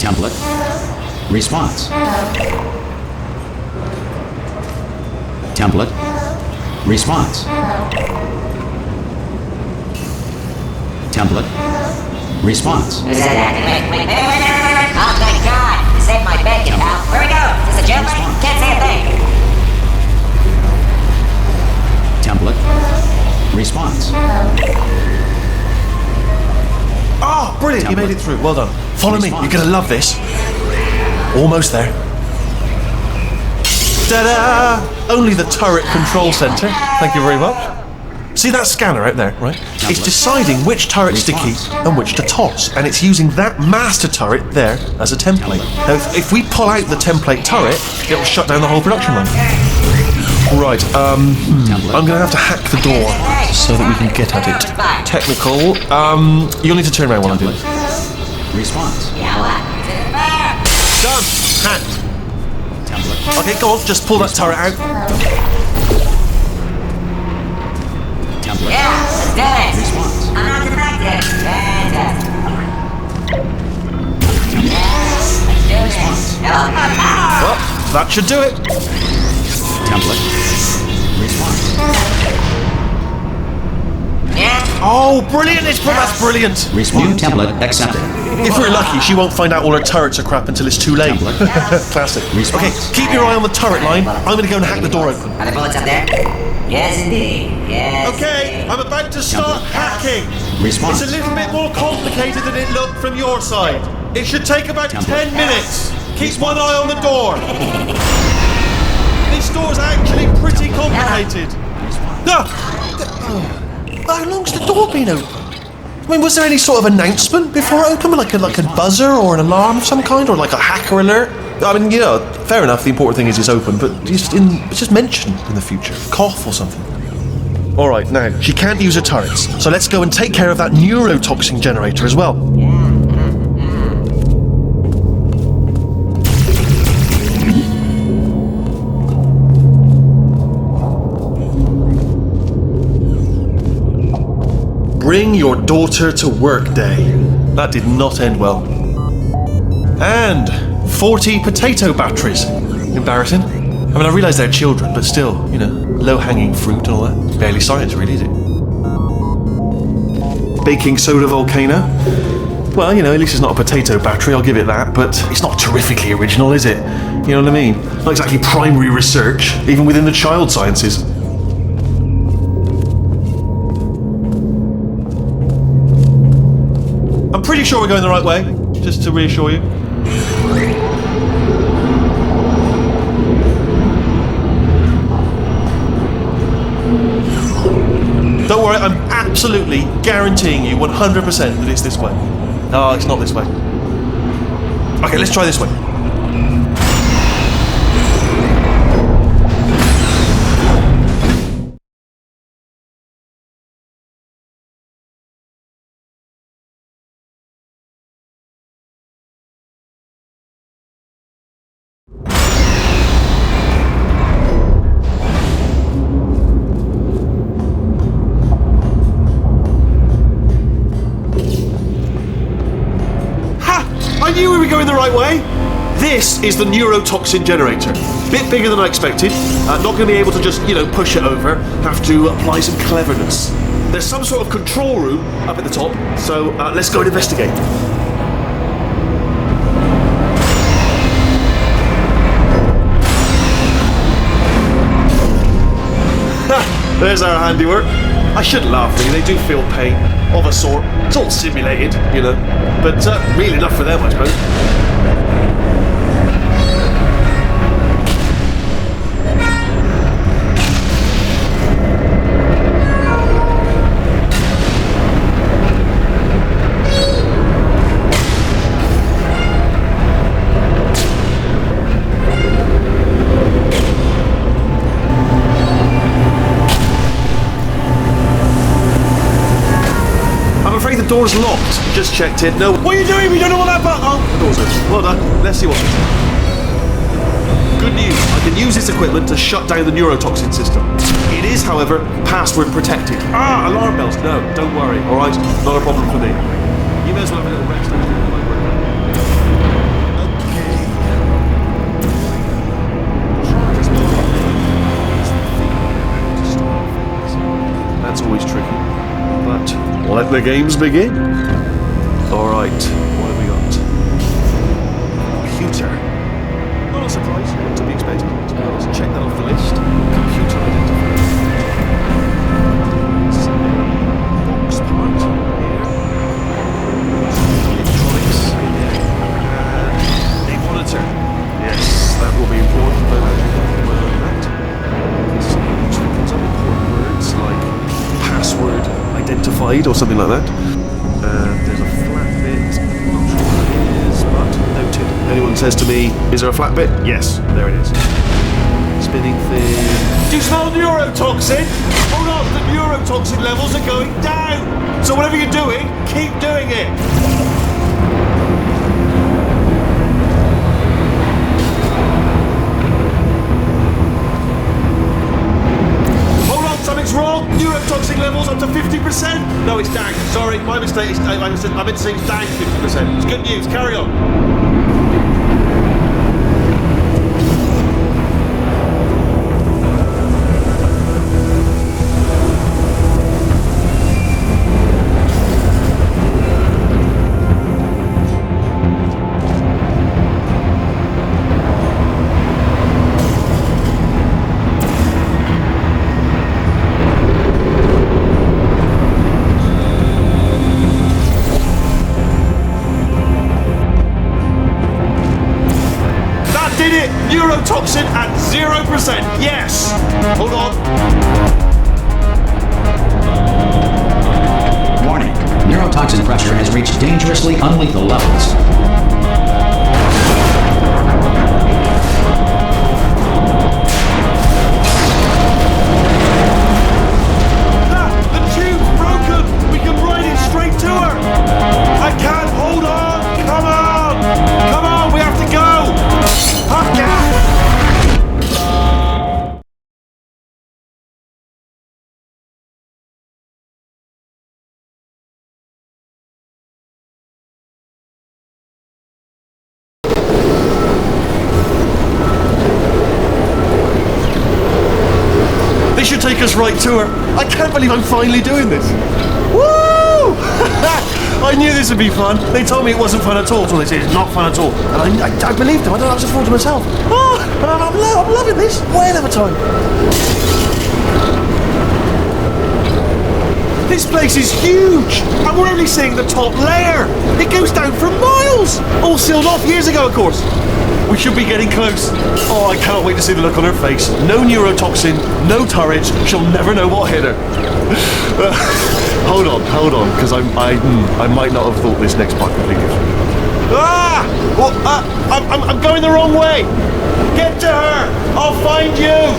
Template. Response. Template. Response. Template. Response. Wait. Oh, thank God. You saved my bacon, pal. Where we go? Is this a jailbreak? Can't say a thing. Template. Response. Oh, brilliant. Template. You made it through. Well done. Follow me. Response. You're going to love this. Almost there. Ta-da! Only the turret control center. Thank you very much. See that scanner out there, right? It's deciding which turrets to keep and which to toss, and it's using that master turret there as a template. Now, if we pull out the template turret, it'll shut down the whole production line. Right, I'm going to have to hack the door so that we can get at it. Technical, you'll need to turn around while I do it. Response. Done! Hacked. Template. Okay, go on, just pull that turret out. Template. Yeah, let's do it. Response. I'm not defective. Fantastic. Response. Well, that should do it. Template. Response. Yeah. Oh, brilliant! That's brilliant. Response. New template accepted. If we're lucky, she won't find out all her turrets are crap until it's too late. Template. Classic. Response. Okay, keep your eye on the turret line. I'm going to go and hack the door open. Are the bullets up there? Yes, indeed. Yes. Okay, I'm about to start hacking. Response. It's a little bit more complicated than it looked from your side. It should take about Template. 10 minutes. Keep one eye on the door. This door's actually pretty complicated. No! How long's the door been open? I mean, was there any sort of announcement before it opened? Like a buzzer or an alarm of some kind? Or like a hacker alert? I mean, you know, fair enough, the important thing is it's open, but just mention in the future. Cough or something. Alright, now, she can't use her turrets, so let's go and take care of that neurotoxin generator as well. Bring your daughter to work day. That did not end well. And 40 potato batteries. Embarrassing. I mean, I realise they're children, but still, you know, low-hanging fruit and all that. Barely science, really, is it? Baking soda volcano. Well, you know, at least it's not a potato battery, I'll give it that, but it's not terrifically original, is it? You know what I mean? Not exactly primary research, even within the child sciences. I'm pretty sure we're going the right way, just to reassure you. Don't worry, I'm absolutely guaranteeing you 100% that it's this way. No, it's not this way. Okay, let's try this way. I knew we were going the right way. This is the neurotoxin generator. Bit bigger than I expected. Not going to be able to just, you know, push it over. Have to apply some cleverness. There's some sort of control room up at the top, so let's go and investigate. There's our handiwork. I shouldn't laugh, really. They do feel pain, of a sort. It's all simulated, you know. But real enough for them, I suppose. The door's locked. Just checked it. No. What are you doing? We don't know what that button. Oh, the door's open. Well done. Let's see what's in. Good news. I can use this equipment to shut down the neurotoxin system. It is, however, password protected. Alarm bells. No, don't worry. All right, not a problem for me. You may as well have a little rest. let the games begin. Alright, what have we got? Computer. Not a surprise, not to be expected. Let's check that off the list. Computer identifier. Box part here. Electronics. A monitor. Yes, that will be important. But that. Some important words like password identified or something like that. There's a flat bit. Not sure what it is, but noted. Anyone says to me, "Is there a flat bit?" Yes, there it is. Spinning thing. Do you smell neurotoxin? Hold on, the neurotoxin levels are going down. So whatever you're doing, keep doing it. Something's wrong. Neurotoxic levels up to 50%. No, it's down. Sorry, my mistake. I meant to say it's down 50%. It's good news. Carry on. Neurotoxin at 0%. Yes. Hold on. Warning. Neurotoxin pressure has reached dangerously unlethal levels. The tube's broken. We can ride it straight to her. I can't. Hold on. Come on. Come on. We have to go. They should take us right to her. I can't believe I'm finally doing this. Woo! I knew this would be fun. They told me it wasn't fun at all. So they said it's not fun at all. And I believed them. I don't have to fall to myself. Oh, I'm loving this. Way of a time. This place is huge. And we're only seeing the top layer. It goes down for miles. All sealed off years ago, of course. We should be getting close. Oh, I cannot wait to see the look on her face. No neurotoxin, no turrets. She'll never know what hit her. Hold on, because I might not have thought this next part completely through. Ah! Well, I'm going the wrong way. Get to her. I'll find you.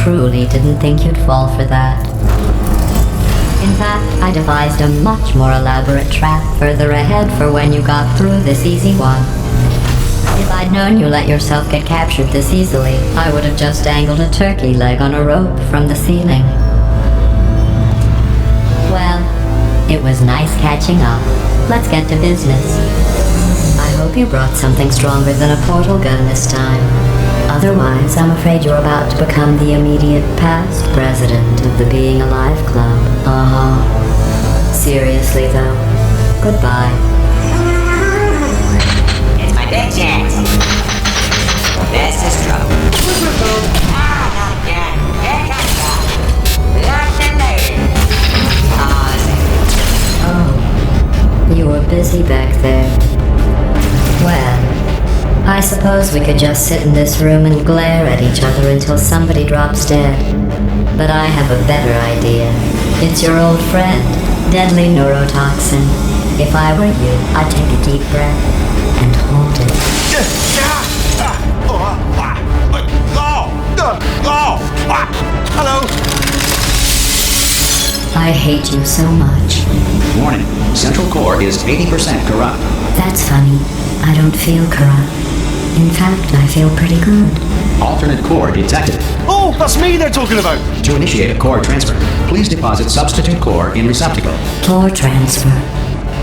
Truly didn't think you'd fall for that. In fact, I devised a much more elaborate trap further ahead for when you got through this easy one. If I'd known you let yourself get captured this easily, I would have just dangled a turkey leg on a rope from the ceiling. Well, it was nice catching up. Let's get to business. I hope you brought something stronger than a portal gun this time. Otherwise, I'm afraid you're about to become the immediate past president of the Being Alive Club. Seriously, though. Goodbye. It's my big chance. This is trouble. Ah, not again. Here comes God. Locked and loaded. Oh, You were busy back there. Well, I suppose we could just sit in this room and glare at each other until somebody drops dead. But I have a better idea. It's your old friend, deadly neurotoxin. If I were you, I'd take a deep breath and hold it. Hello. I hate you so much. Warning. Central core is 80% corrupt. That's funny. I don't feel corrupt. In fact, I feel pretty good. Alternate core detected. Oh, that's me they're talking about. To initiate a core transfer, please deposit substitute core in receptacle. Core transfer.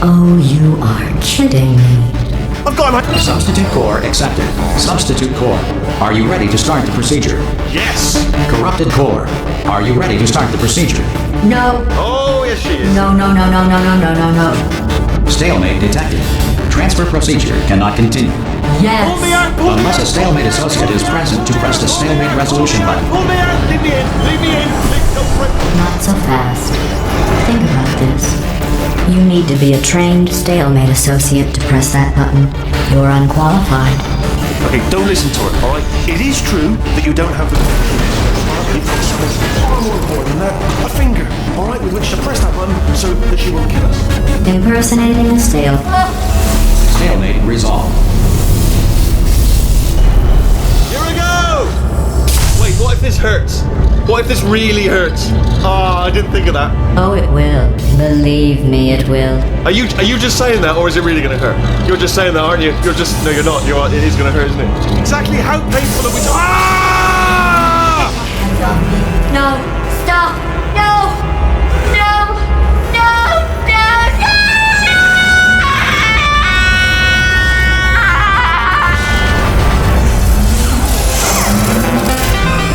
Oh, you are kidding me. I've got my... Substitute core accepted. Substitute core. Are you ready to start the procedure? Yes. Corrupted core. Are you ready to start the procedure? No. Oh, yes she is. No. Stalemate detected. Transfer procedure cannot continue. Yes. Pull me out. Unless a stalemate associate is present to press the stalemate resolution button. Pull me out. Leave me in. Leave me in. Not so fast. Think about this. You need to be a trained stalemate associate to press that button. You're unqualified. Okay, don't listen to her, alright? It is true that you don't have the... You've got something far more important than that. A finger, alright, with which to press that button so that she won't kill us. Impersonating a Stalemate resolved. Here we go! Wait, what if this hurts? What if this really hurts? Ah, I didn't think of that. Oh, it will. Believe me, it will. Are you just saying that, or is it really going to hurt? You're just saying that, aren't you? You're just... No, you're not. It is going to hurt, isn't it? Exactly how painful are we... Ah! No. Stop. No.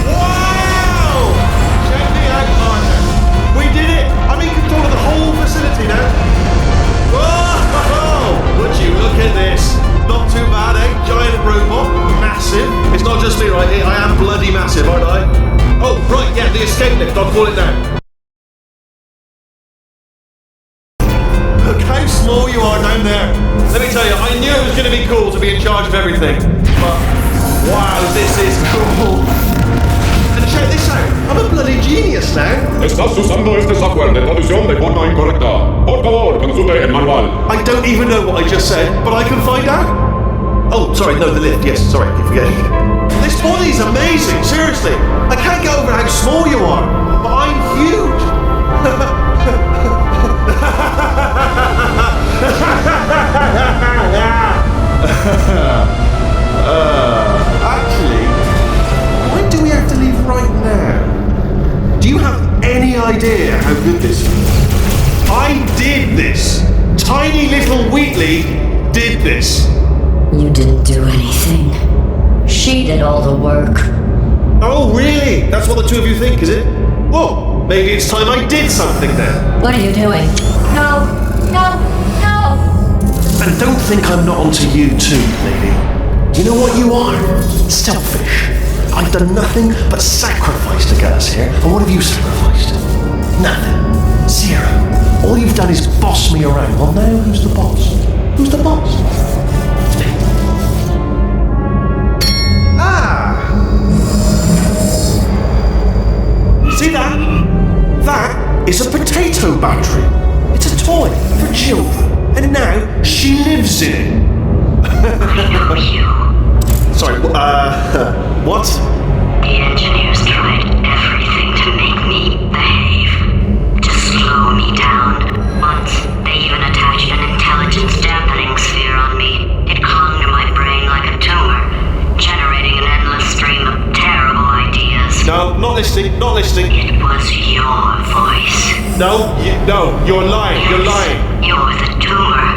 Wow! Check me out, partner. We did it! I'm in control of the whole facility now. Whoa! Would you look at this? Not too bad, eh? Giant robot, massive. It's not just me, right? I am bloody massive, aren't I? Oh, right, yeah, the escape lift. I'll call it now. Look how small you are down there. Let me tell you, I knew it was going to be cool to be in charge of everything. But, wow, this is cool. And check this out. I'm a bloody genius now. Estás usando este software de traducción de forma incorrecta. Por favor, consulte el manual. I don't even know what I just said, but I can find out. Oh, sorry, no, the lift. Yes, sorry, I keep forgetting. This body's amazing, seriously. I can't get over how small you are, but I'm huge. Actually, why do we have to leave right now? Do you have any idea how good this is? I did this. Tiny little Wheatley did this. You didn't do anything. She did all the work. Oh, really? That's what the two of you think, is it? Well, maybe it's time I did something then. What are you doing? No. And don't think I'm not onto you too, lady. You know what you are? Selfish. I've done nothing but sacrifice to get us here. And what have you sacrificed? Nothing. Zero. All you've done is boss me around. Well, now who's the boss? Who's the boss? It's me. Ah! See that? That is a potato battery. It's a toy for children. And now she lives in it. Sorry, what? The engineers tried everything to make me behave, to slow me not listening, not listening. It was your voice. No, you're lying, you're lying. You're the tumor.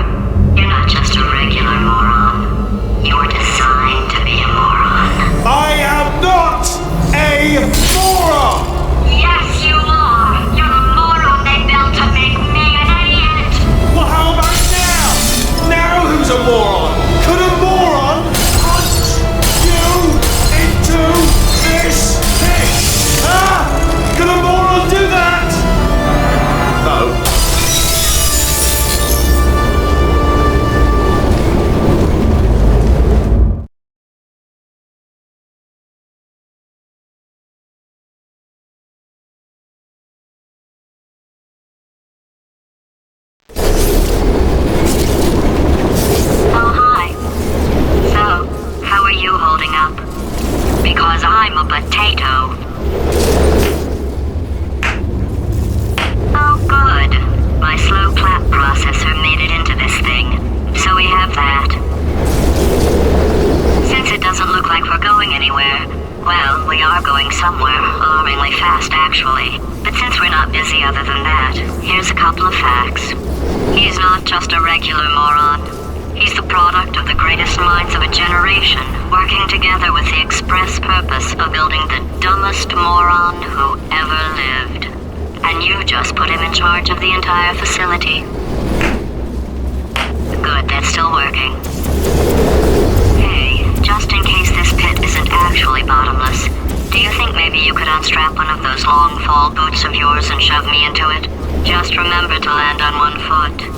You're not just a regular moron. You're designed to be a moron. I am not a moron! Yes, you are. You're a moron they built to make me an idiot. Well, how about now? Now who's a moron? Could a moron punch you into this pit? Huh? Could a moron do that? No. Oh, hi. So, how are you holding up? Because I'm a potato. Oh, good. My slow clap processor made it into this thing. So we have that. Since it doesn't look like we're going anywhere, well, we are going somewhere, alarmingly fast actually. But since we're not busy other than that, here's a couple of facts. He's not just a regular moron. He's the product of the greatest minds of a generation, working together with the express purpose of building the dumbest moron who ever lived. And you just put him in charge of the entire facility. Good, that's still working. Hey, just in case this pit isn't actually bottomless, do you think maybe you could unstrap one of those long fall boots of yours and shove me into it? Just remember to land on one foot.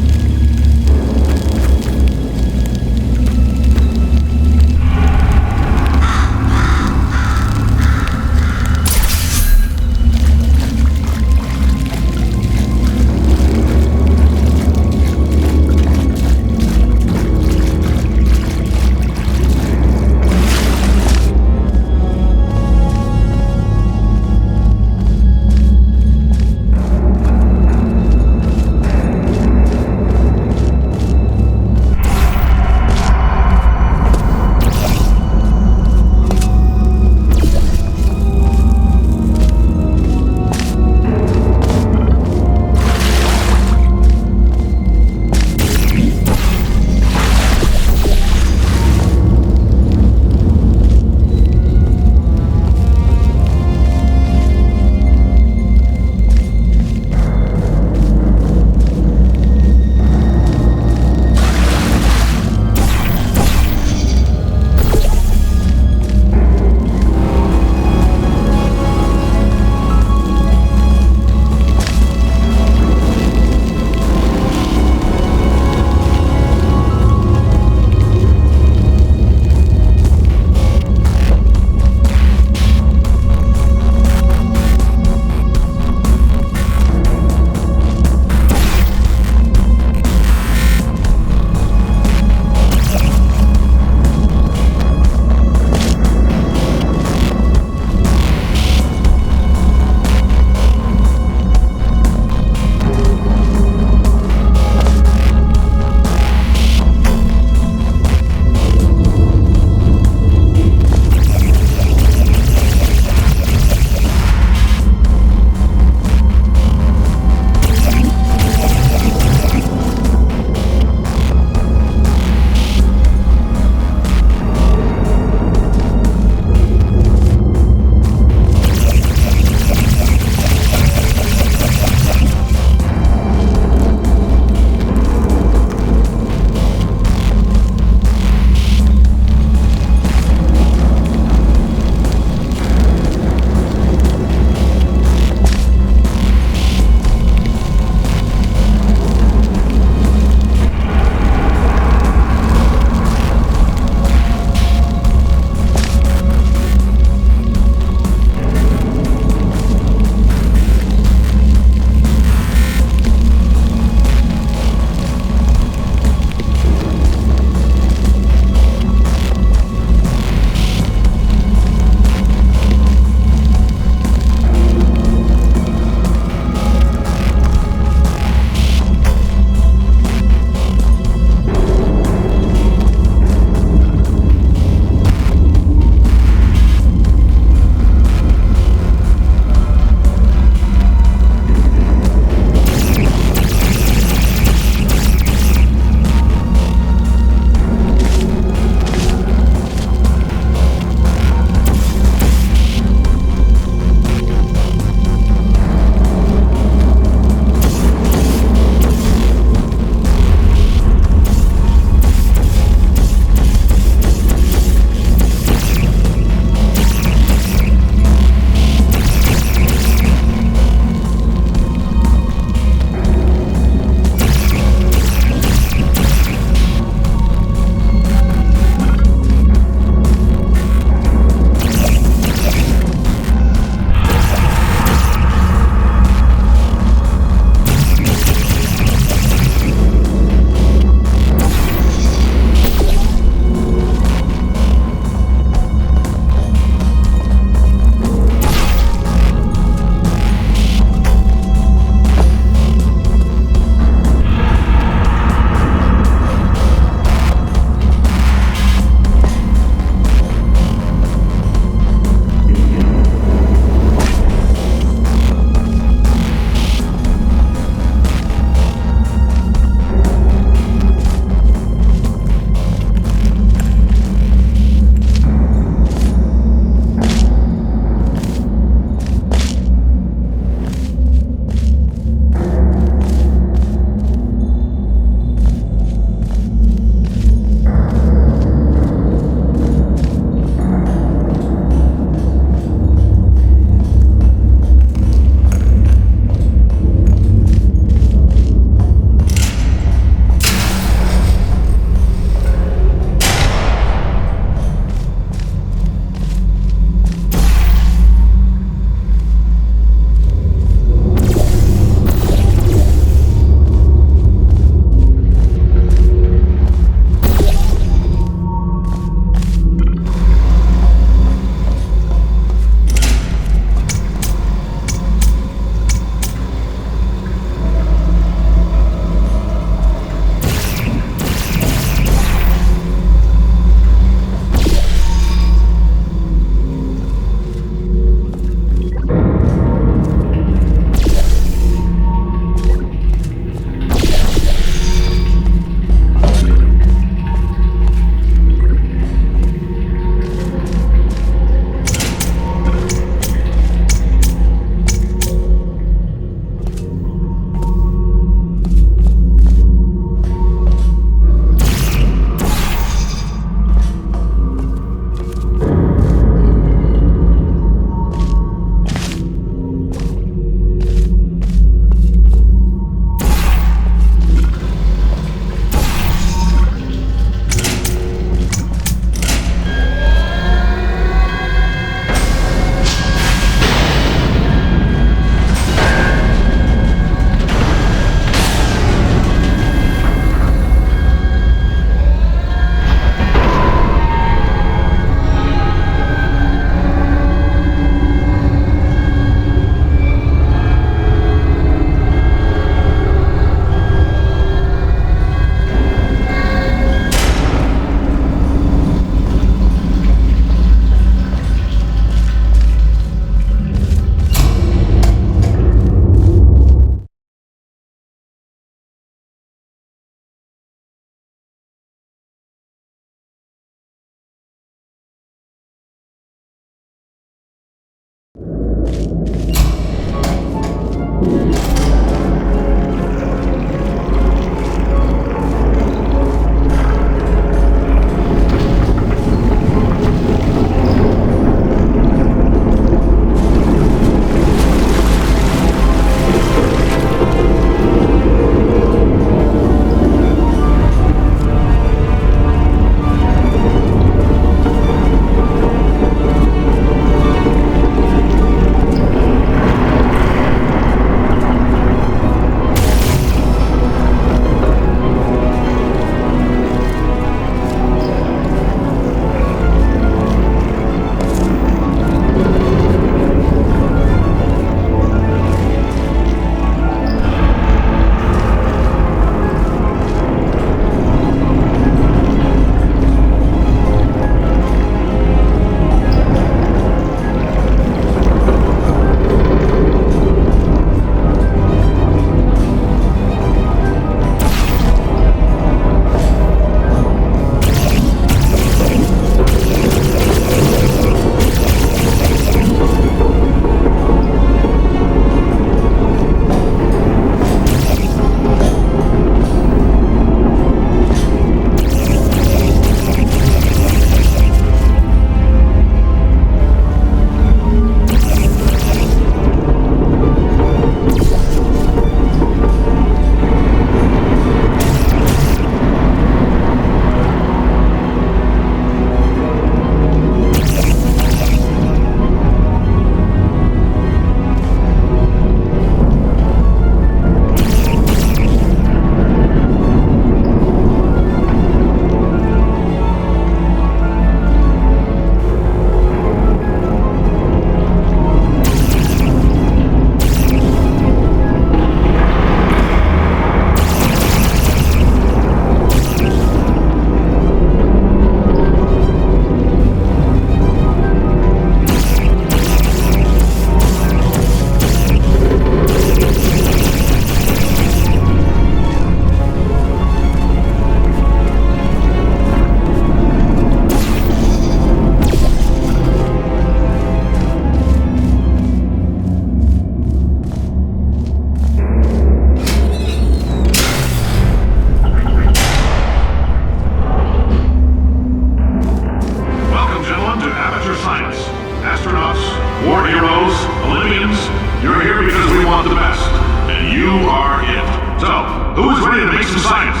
are it. So, who is ready to make some science?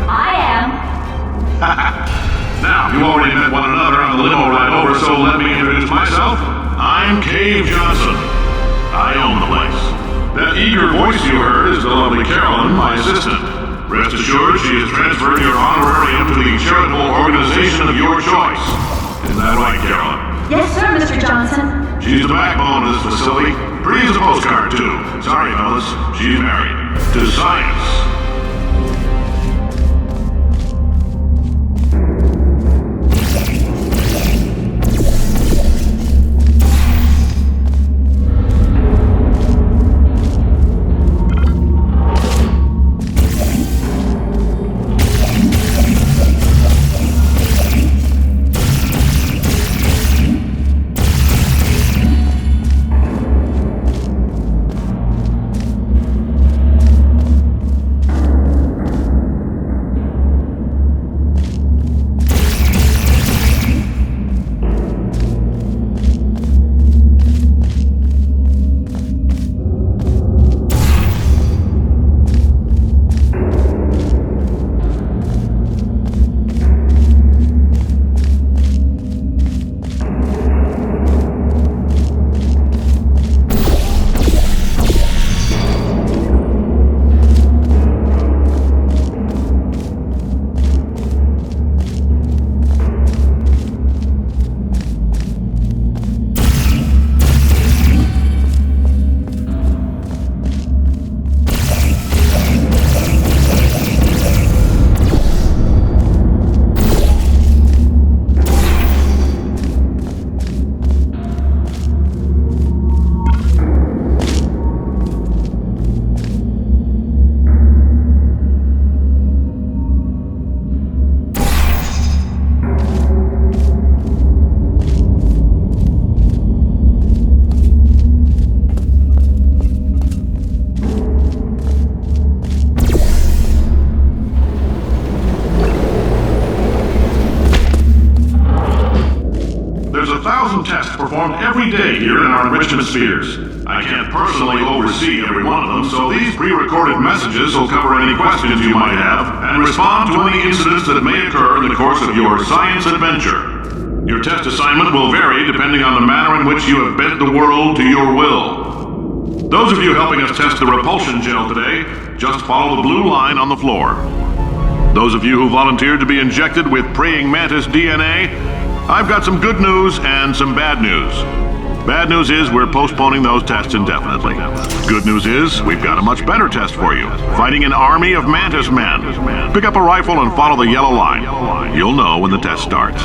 I am. Now, you already met one another on the limo ride over, so let me introduce myself. I'm Cave Johnson. I own the place. That eager voice you heard is the lovely Carolyn, my assistant. Rest assured, she has transferred your honorarium to the charitable organization of your choice. Isn't that right, Carolyn? Yes, sir, Mr. Johnson. She's the backbone of this facility. Pretty as a postcard, too. Sorry, fellas. She's married. To science. Tests performed every day here in our enrichment spheres. I can't personally oversee every one of them, so these pre-recorded messages will cover any questions you might have and respond to any incidents that may occur in the course of your science adventure. Your test assignment will vary depending on the manner in which you have bent the world to your will. Those of you helping us test the repulsion gel today, just follow the blue line on the floor. Those of you who volunteered to be injected with praying mantis DNA, I've got some good news and some bad news. Bad news is we're postponing those tests indefinitely. Good news is we've got a much better test for you. Fighting an army of mantis men. Pick up a rifle and follow the yellow line. You'll know when the test starts.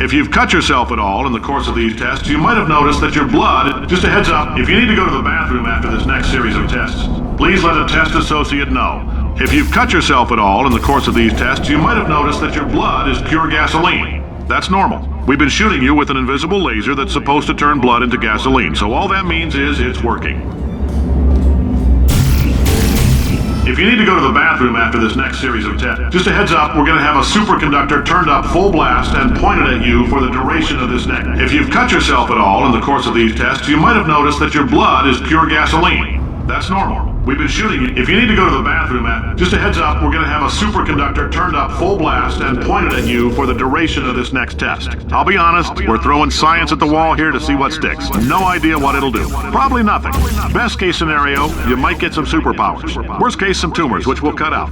If you've cut yourself at all in the course of these tests, you might have noticed that your blood... Just a heads up, if you need to go to the bathroom after this next series of tests, please let a test associate know. If you've cut yourself at all in the course of these tests, you might have noticed that your blood is pure gasoline. That's normal. We've been shooting you with an invisible laser that's supposed to turn blood into gasoline, so all that means is it's working. If you need to go to the bathroom after this next series of tests, just a heads up, we're going to have a superconductor turned up full blast and pointed at you for the duration of this next. If you've cut yourself at all in the course of these tests, you might have noticed that your blood is pure gasoline. That's normal. We've been shooting you. If you need to go to the bathroom after, just a heads up, we're going to have a superconductor turned up full blast and pointed at you for the duration of this next test. I'll be honest, we're throwing science at the wall here to see what sticks. No idea what it'll do. Probably nothing. Best case scenario, you might get some superpowers. Worst case, some tumors, which we'll cut out.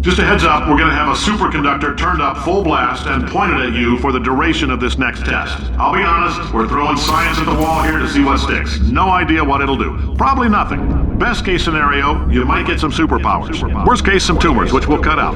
Just a heads up, we're gonna have a superconductor turned up full blast and pointed at you for the duration of this next test. I'll be honest, we're throwing science at the wall here to see what sticks. No idea what it'll do. Probably nothing. Best case scenario, you might get some superpowers. Worst case, some tumors, which we'll cut out.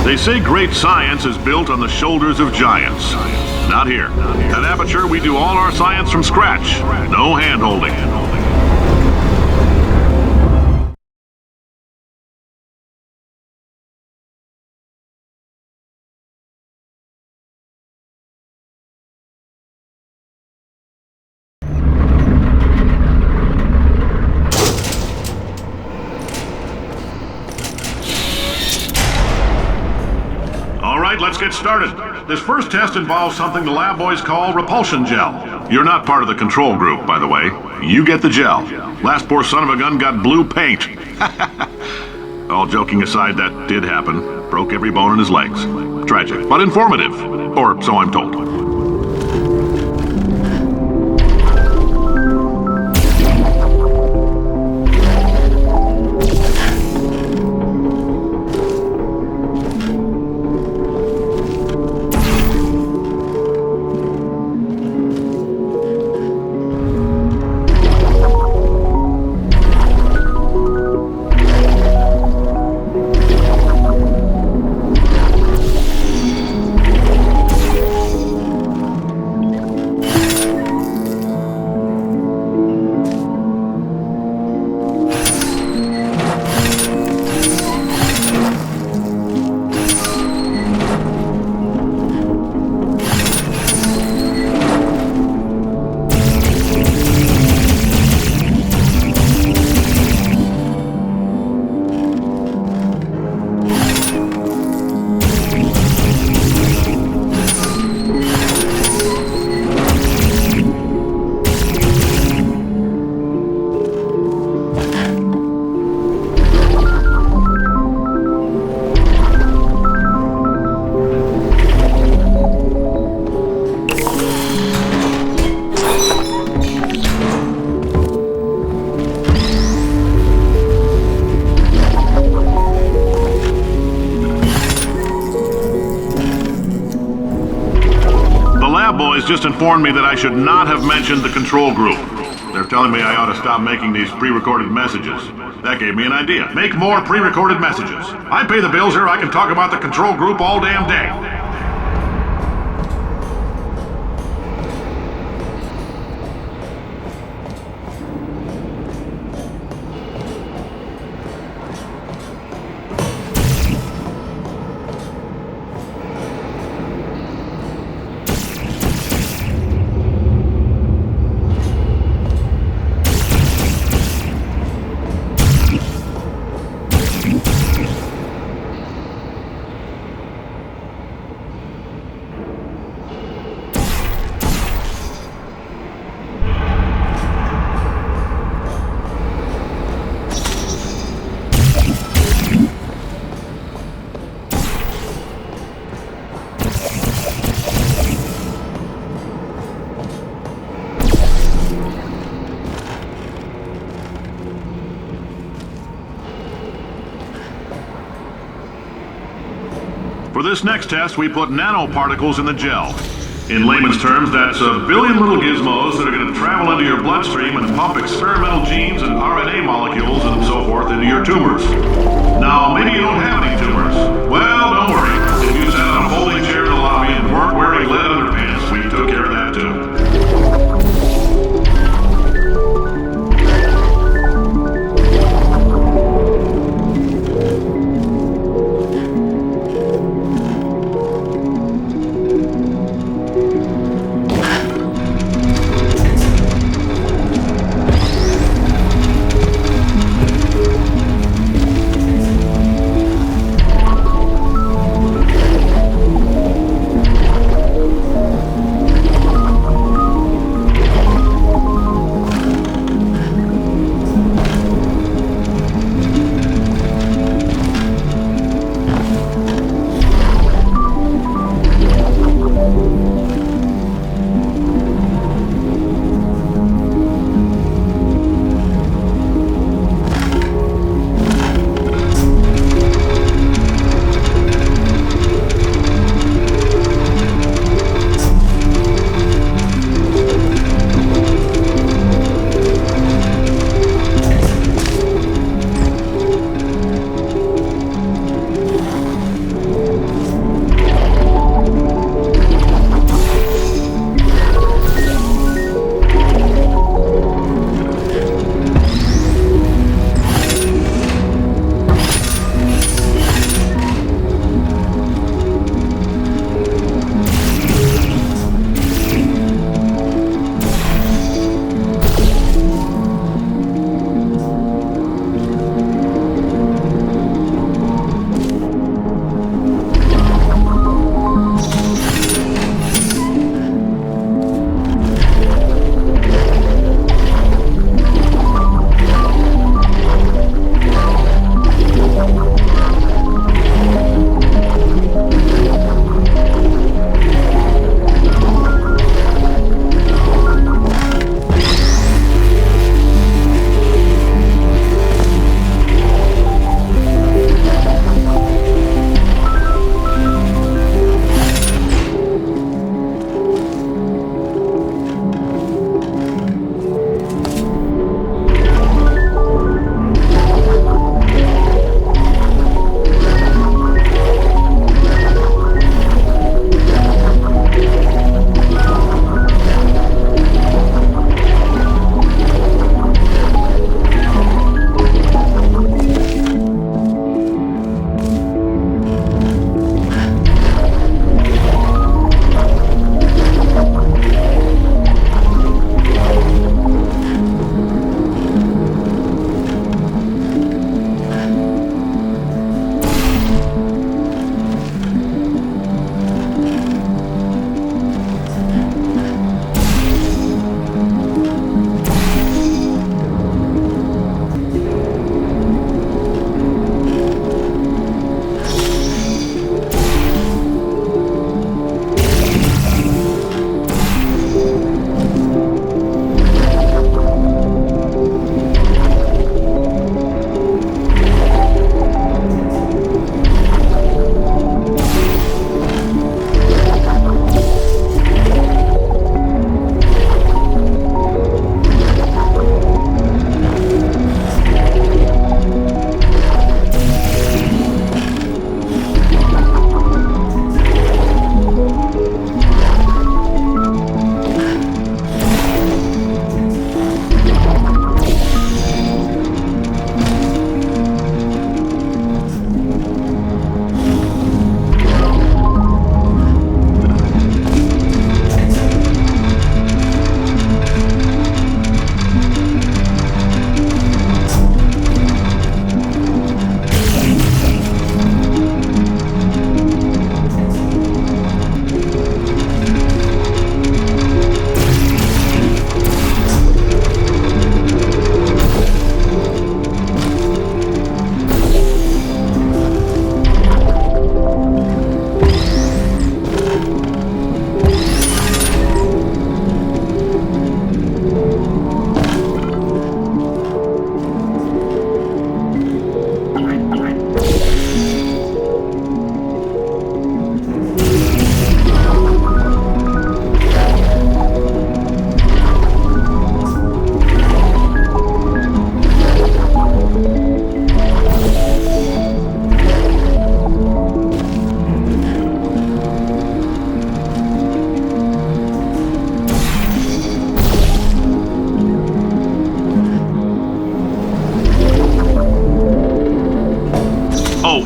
They say great science is built on the shoulders of giants. Not here. At Aperture, we do all our science from scratch. No hand-holding. Let's get started. This first test involves something the lab boys call repulsion gel. You're not part of the control group, by the way. You get the gel. Last poor son of a gun got blue paint. All joking aside, that did happen. Broke every bone in his legs. Tragic, but informative. Or so I'm told. just informed me that I should not have mentioned the control group. They're telling me I ought to stop making these pre-recorded messages. That gave me an idea. Make more pre-recorded messages. I pay the bills here, I can talk about the control group all damn day. For this next test, we put nanoparticles in the gel. In layman's terms, that's a billion little gizmos that are going to travel into your bloodstream and pump experimental genes and RNA molecules and so forth into your tumors. Now, maybe you don't have any tumors. Well, don't worry. If you sat on a folding chair in the lobby and weren't wearing lead underpants, we took care of that too.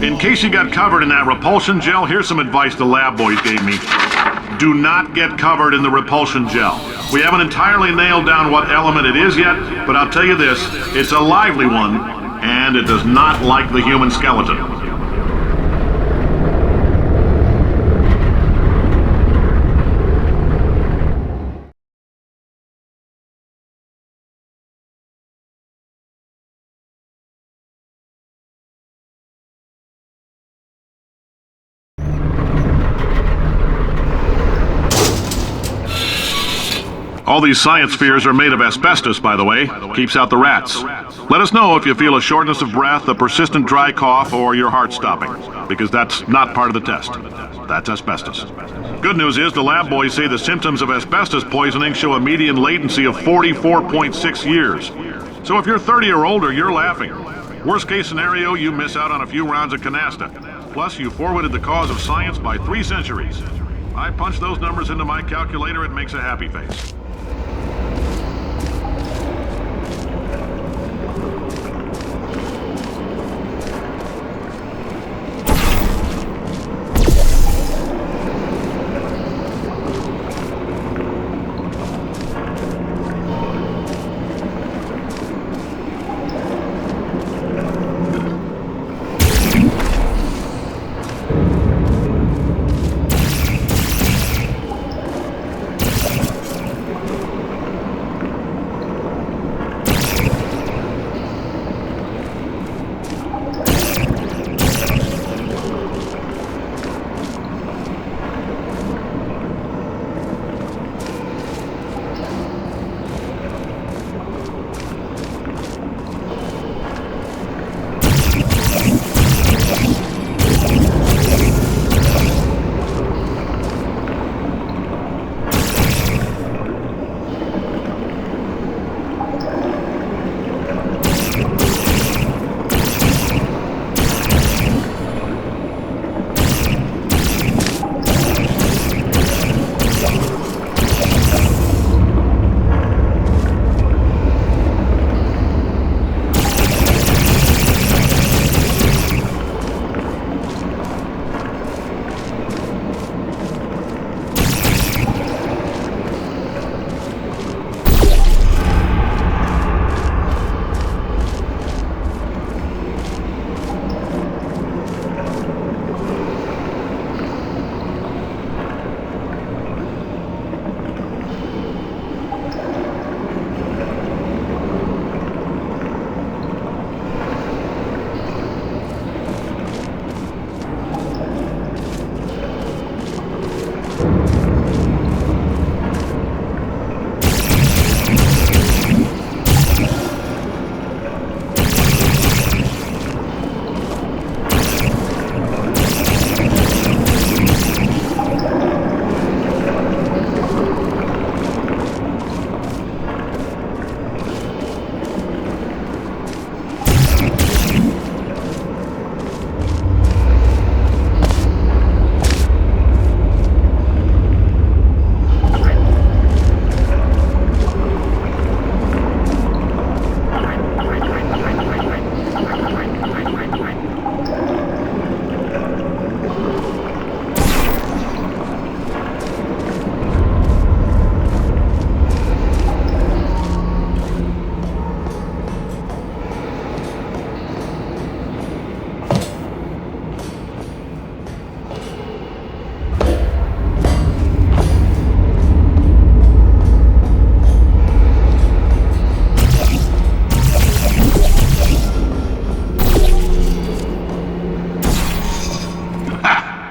in case you got covered in that repulsion gel, here's some advice the lab boys gave me. Do not get covered in the repulsion gel. We haven't entirely nailed down what element it is yet, but I'll tell you this, it's a lively one, and it does not like the human skeleton. All these science spheres are made of asbestos, by the way. Keeps out the rats. Let us know if you feel a shortness of breath, a persistent dry cough, or your heart stopping, because that's not part of the test. That's asbestos. Good news is the lab boys say the symptoms of asbestos poisoning show a median latency of 44.6 years. So if you're 30 or older, you're laughing. Worst case scenario, you miss out on a few rounds of canasta. Plus, you forwarded the cause of science by 3 centuries. I punch those numbers into my calculator, it makes a happy face.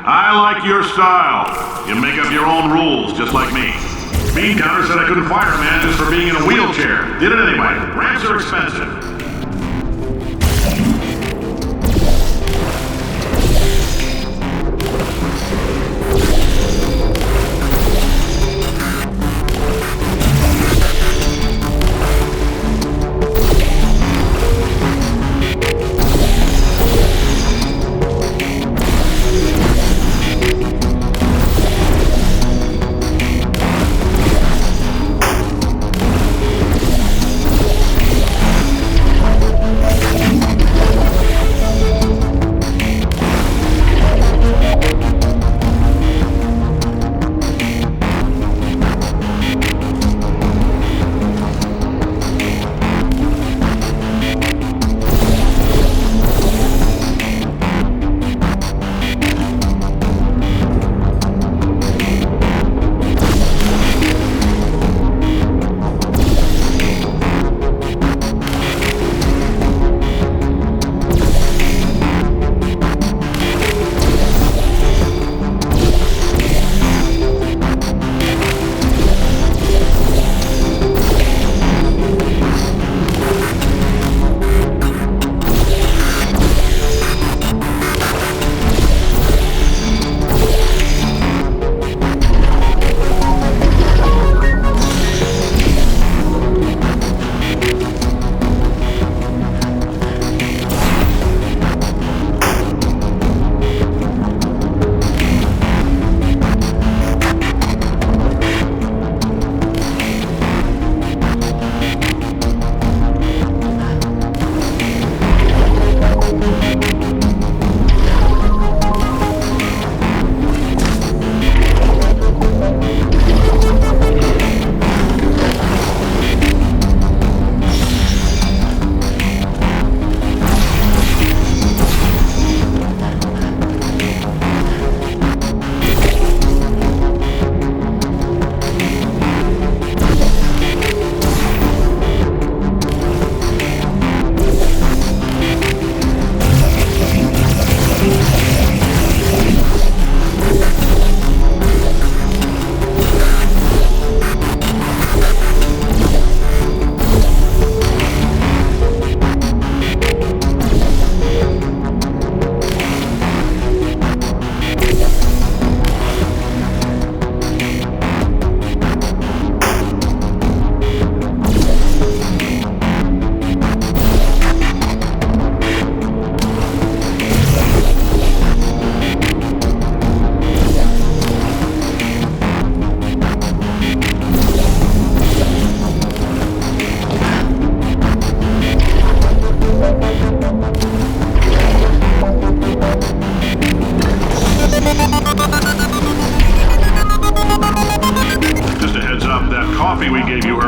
I like your style. You make up your own rules, just like me. Bean Counter said I couldn't fire a man just for being in a wheelchair. Did it anyway. Ramps are expensive.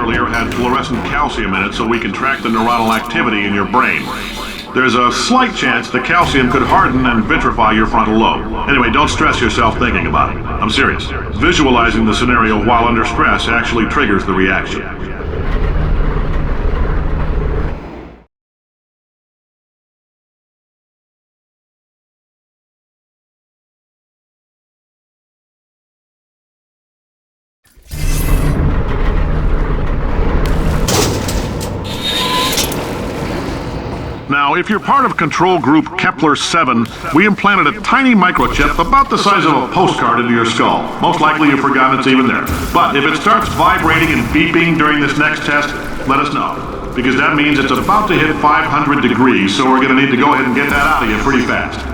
earlier had fluorescent calcium in it so we can track the neuronal activity in your brain. There's a slight chance the calcium could harden and vitrify your frontal lobe. Anyway, don't stress yourself thinking about it. I'm serious. Visualizing the scenario while under stress actually triggers the reaction. Now, if you're part of Control Group Kepler-7, we implanted a tiny microchip about the size of a postcard into your skull. Most likely you've forgotten it's even there. But if it starts vibrating and beeping during this next test, let us know. Because that means it's about to hit 500 degrees, so we're going to need to go ahead and get that out of you pretty fast.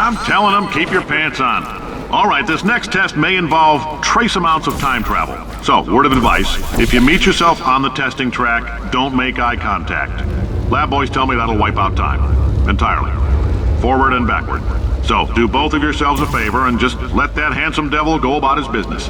I'm telling them, keep your pants on. All right, this next test may involve trace amounts of time travel. So, word of advice, if you meet yourself on the testing track, don't make eye contact. Lab boys tell me that'll wipe out time. Entirely. Forward and backward. So, do both of yourselves a favor and just let that handsome devil go about his business.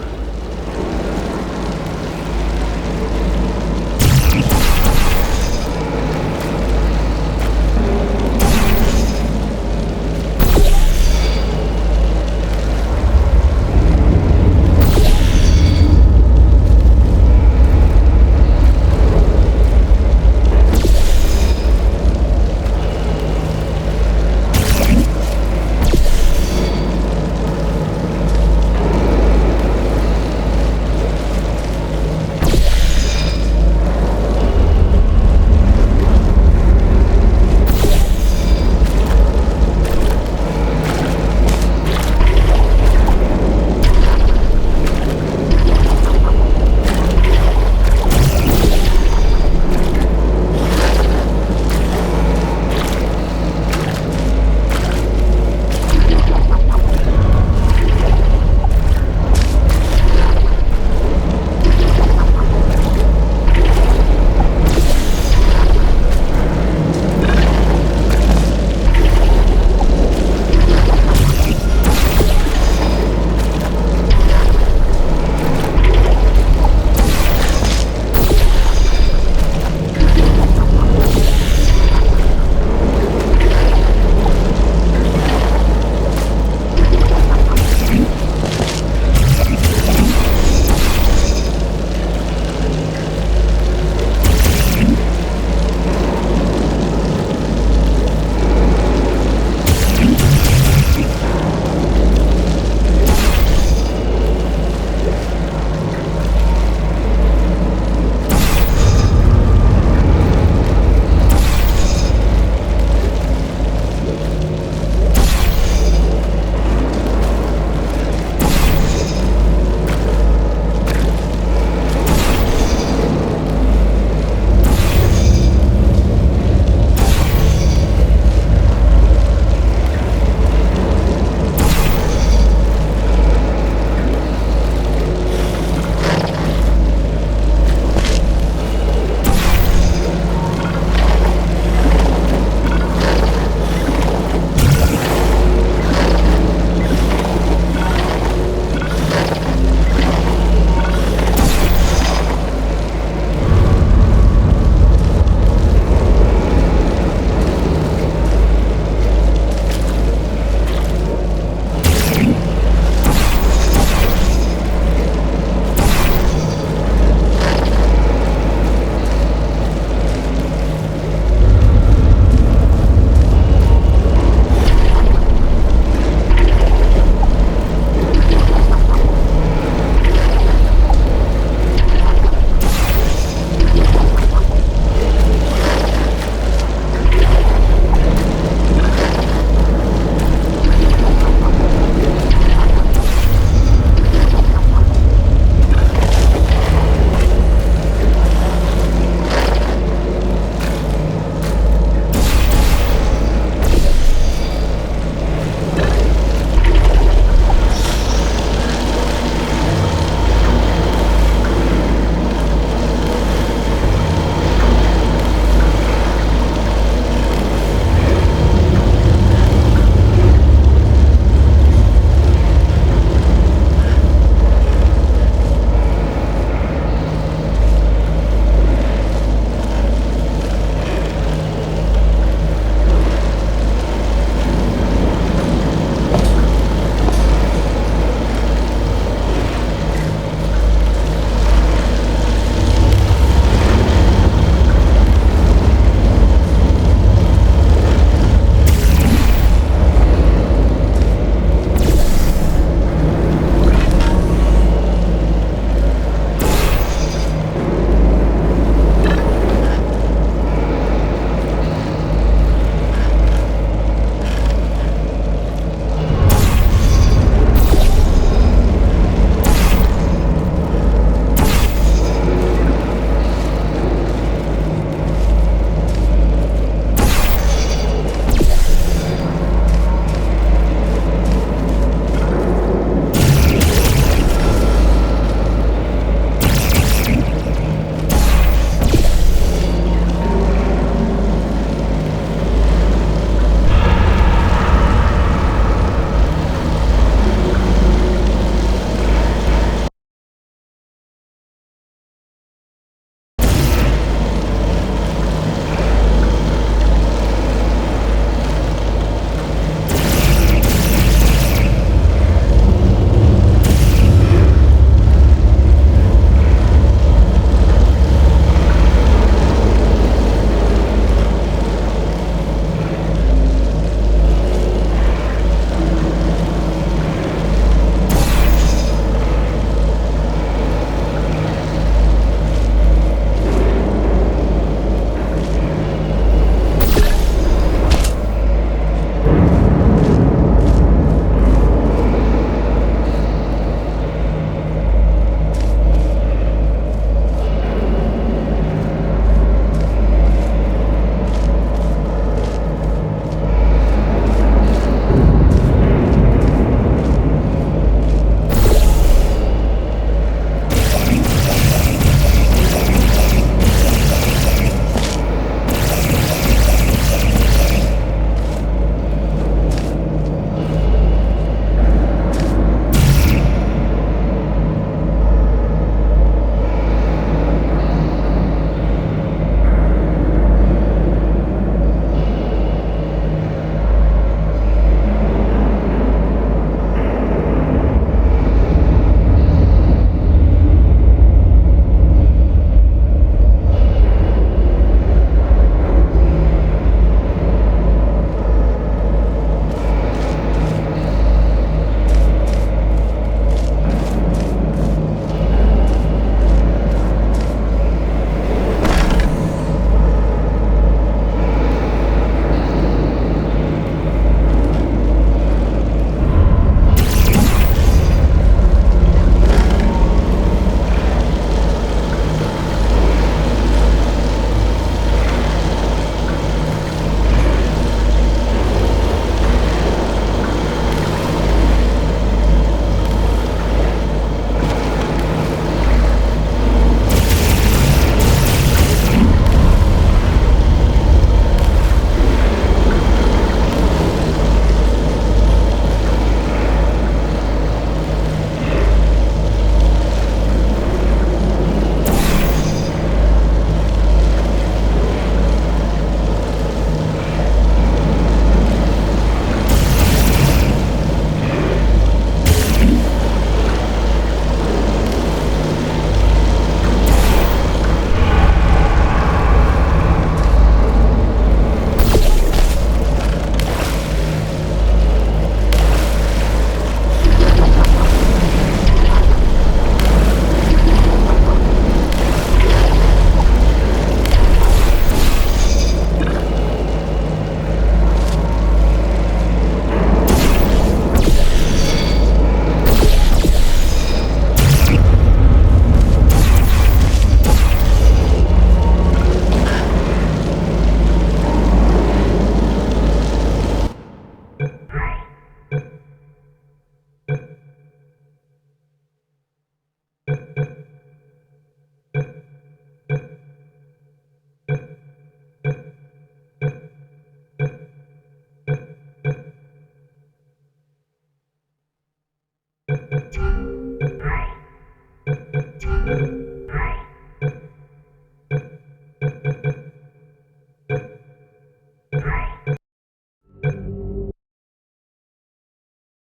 Bye.